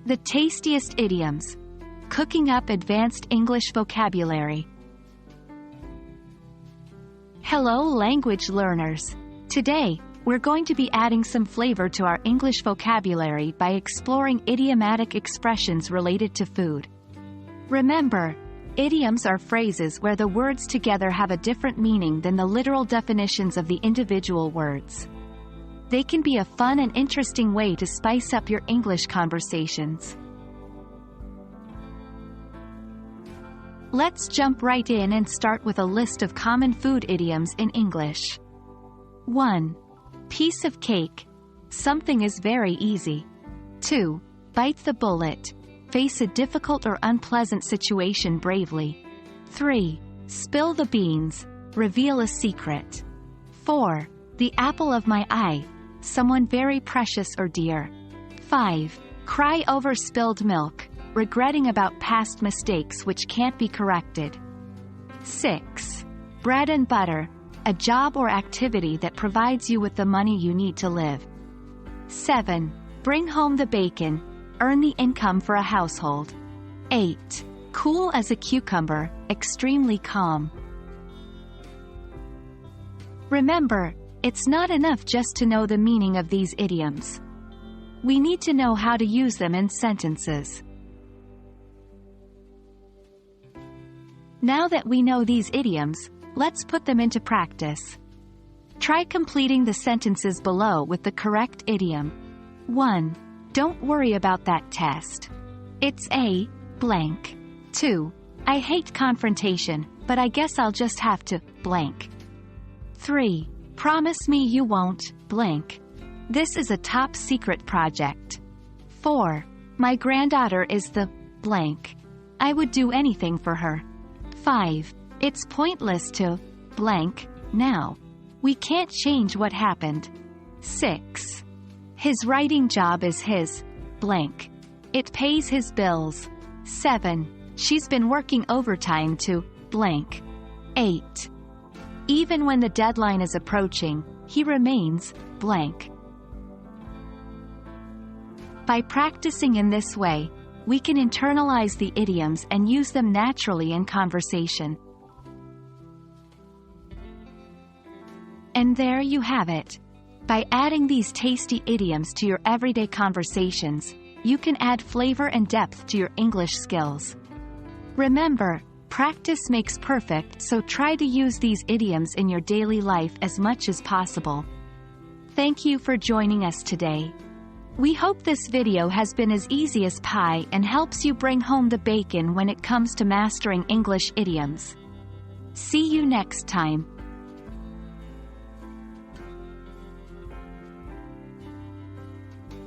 The Tastiest Idioms. Cooking up advanced English vocabulary. Hello language learners. Today, we're going to be adding some flavor to our English vocabulary by exploring idiomatic expressions related to food. Remember, idioms are phrases where the words together have a different meaning than the literal definitions of the individual words. They can be a fun and interesting way to spice up your English conversations. Let's jump right in and start with a list of common food idioms in English. 1. Piece of cake. Something is very easy. 2. Bite the bullet. Face a difficult or unpleasant situation bravely. 3. Spill the beans. Reveal a secret. 4. The apple of my eye. Someone very precious or dear. 5. Cry over spilled milk. Regretting about past mistakes which can't be corrected. 6. Bread and butter. A job or activity that provides you with the money you need to live. 7. Bring home the bacon. Earn the income for a household. 8. Cool as a cucumber, extremely calm. Remember, it's not enough just to know the meaning of these idioms. We need to know how to use them in sentences. Now that we know these idioms, let's put them into practice. Try completing the sentences below with the correct idiom. 1. Don't worry about that test. It's a blank. 2. I hate confrontation, but I guess I'll just have to blank. 3. Promise me you won't blank. This is a top secret project. 4. My granddaughter is the blank. I would do anything for her. 5. It's pointless to blank now. We can't change what happened. 6. His writing job is his blank. It pays his bills. 7. She's been working overtime to blank. 8. Even when the deadline is approaching, he remains blank. By practicing in this way, we can internalize the idioms and use them naturally in conversation. And there you have it. By adding these tasty idioms to your everyday conversations, you can add flavor and depth to your English skills. Remember, practice makes perfect, so try to use these idioms in your daily life as much as possible. Thank you for joining us today. We hope this video has been as easy as pie and helps you bring home the bacon when it comes to mastering English idioms. See you next time.